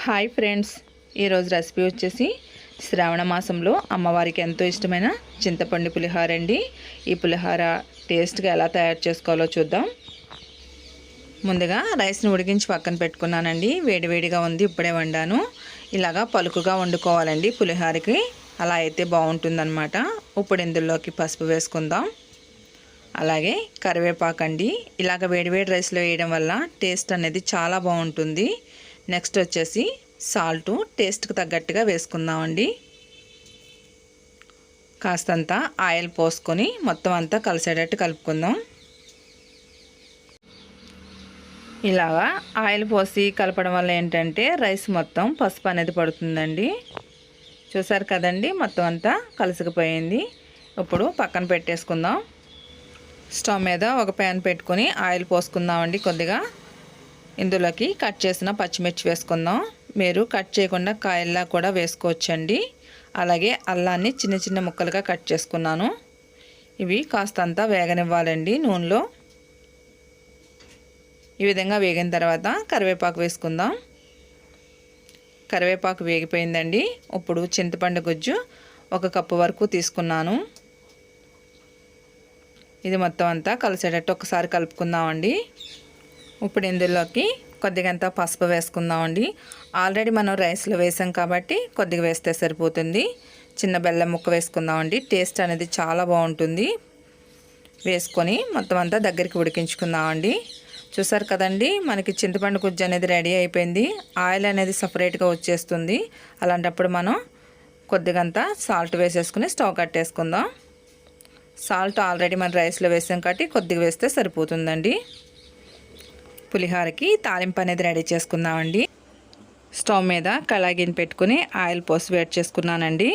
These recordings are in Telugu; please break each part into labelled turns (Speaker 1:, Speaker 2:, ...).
Speaker 1: హాయ్ ఫ్రెండ్స్, ఈరోజు రెసిపీ వచ్చేసి శ్రావణ మాసంలో అమ్మవారికి ఎంతో ఇష్టమైన చింతపండు పులిహోర అండి. ఈ పులిహోర టేస్ట్గా ఎలా తయారు చేసుకోవాలో చూద్దాం. ముందుగా రైస్ని ఉడికించి పక్కన పెట్టుకున్నానండి. వేడివేడిగా ఉంది, ఇప్పుడే వండాను. ఇలాగా పలుకుగా వండుకోవాలండి పులిహోరకి, అలా అయితే బాగుంటుందన్నమాట. ఇప్పుడు ఇందులోకి పసుపు వేసుకుందాం. అలాగే కరివేపాకండి. ఇలాగ వేడివేడి రైస్లో వేయడం వల్ల టేస్ట్ అనేది చాలా బాగుంటుంది. నెక్స్ట్ వచ్చేసి సాల్ట్ టేస్ట్కి తగ్గట్టుగా వేసుకుందామండి. కాస్తంత ఆయిల్ పోసుకొని మొత్తం అంతా కలిసేటట్టు కలుపుకుందాం. ఇలాగా ఆయిల్ పోసి కలపడం వల్ల ఏంటంటే రైస్ మొత్తం పసుపు అనేది పడుతుందండి. చూసారు కదండి, మొత్తం అంతా కలిసిపోయింది. ఇప్పుడు పక్కన పెట్టేసుకుందాం. స్టవ్ మీద ఒక ప్యాన్ పెట్టుకొని ఆయిల్ పోసుకుందామండి. కొద్దిగా ఇందులోకి కట్ చేసిన పచ్చిమిర్చి వేసుకుందాం. మీరు కట్ చేయకుండా కాయల్లా కూడా వేసుకోవచ్చండి. అలాగే అల్లాన్ని చిన్న చిన్న ముక్కలుగా కట్ చేసుకున్నాను. ఇవి కాస్తంతా వేగనివ్వాలండి నూనెలో. ఈ విధంగా వేగిన తర్వాత కరివేపాకు వేసుకుందాం. కరివేపాకు వేగిపోయిందండి. ఇప్పుడు చింతపండు గుజ్జు 1 కప్పు వరకు తీసుకున్నాను. ఇది మొత్తం అంతా కలిసేటట్టు ఒకసారి కలుపుకుందామండి. ఇప్పుడు ఇందులోకి కొద్దిగంత పసుపు వేసుకుందామండి. ఆల్రెడీ మనం రైస్లో వేసాం కాబట్టి కొద్దిగా వేస్తే సరిపోతుంది. చిన్న బెల్లం ముక్క వేసుకుందామండి. టేస్ట్ అనేది చాలా బాగుంటుంది. వేసుకొని మొత్తం అంతా దగ్గరికి ఉడికించుకుందామండి. చూసారు కదండి, మనకి చింతపండు గుజ్జు అనేది రెడీ అయిపోయింది. ఆయిల్ అనేది సపరేట్గా వచ్చేస్తుంది. అలాంటప్పుడు మనం కొద్దిగంత సాల్ట్ వేసేసుకుని స్టవ్ కట్టేసుకుందాం. సాల్ట్ ఆల్రెడీ మనం రైస్లో వేసాం కాబట్టి కొద్దిగా వేస్తే సరిపోతుందండి. పులిహోరకి తాలింపు అనేది రెడీ చేసుకుందామండి. స్టవ్ మీద కళాయి గిన్నె పెట్టుకుని ఆయిల్ పోసి వేడి చేసుకున్నానండి.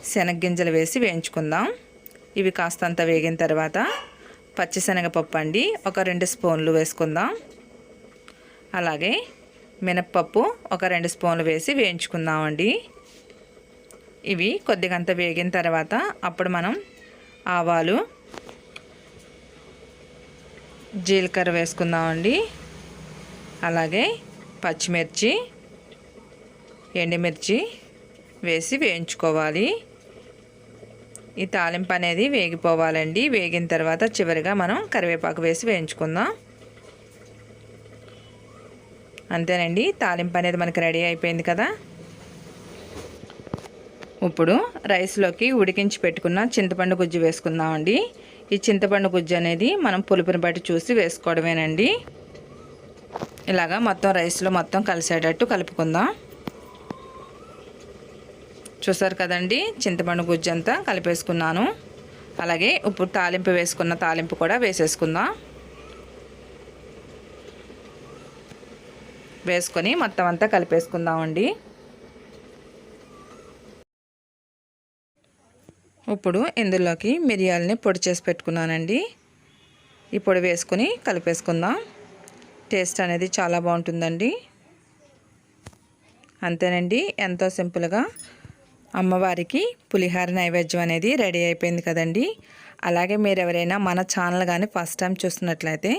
Speaker 1: శనగగింజలు వేసి వేయించుకుందాం. ఇవి కాస్తంత వేగిన తర్వాత పచ్చిశనగపప్పు అండి, ఒక 2 స్పూన్లు వేసుకుందాం. అలాగే మినప్పప్పు ఒక 2 స్పూన్లు వేసి వేయించుకుందామండి. ఇవి కొద్దిగంత వేగిన తర్వాత అప్పుడు మనం ఆవాలు, జీలకర్ర వేసుకుందామండి. అలాగే పచ్చిమిర్చి, ఎండుమిర్చి వేసి వేయించుకోవాలి. ఈ తాలింపు అనేది వేగిపోవాలండి. వేగిన తర్వాత చివరిగా మనం కరివేపాకు వేసి వేయించుకుందాం. అంతేనండి, తాలింపు అనేది మనకి రెడీ అయిపోయింది కదా. ఇప్పుడు రైస్లోకి ఉడికించి పెట్టుకున్న చింతపండు గుజ్జు వేసుకుందామండి. ఈ చింతపండు గుజ్జు అనేది మనం పులుపుని బట్టి చూసి వేసుకోవడమేనండి. ఇలాగా మొత్తం రైస్లో మొత్తం కలిసేటట్టు కలుపుకుందాం. చూసారు కదండి, చింతపండు గుజ్జు అంతా కలిపేసుకున్నాను. అలాగే ఇప్పుడు తాలింపు వేసుకున్న తాలింపు కూడా వేసేసుకుందాం. వేసుకొని మొత్తం అంతా కలిపేసుకుందామండి. ఇప్పుడు ఇందులోకి మిరియాలని పొడి చేసి పెట్టుకున్నానండి. ఈ పొడి వేసుకొని కలిపేసుకుందాం. టేస్ట్ అనేది చాలా బాగుంటుందండి. అంతేనండి, ఎంతో సింపుల్గా అమ్మవారికి పులిహోర నైవేద్యం అనేది రెడీ అయిపోయింది కదండి. అలాగే మీరు ఎవరైనా మన ఛానల్ కానీ ఫస్ట్ టైం చూస్తున్నట్లయితే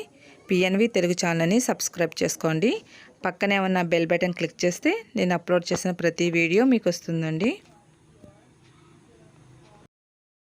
Speaker 1: పిఎన్వి తెలుగు ఛానల్ని సబ్స్క్రైబ్ చేసుకోండి. పక్కనే ఉన్న బెల్ బటన్ క్లిక్ చేస్తే నేను అప్లోడ్ చేసిన ప్రతి వీడియో మీకు వస్తుందండి.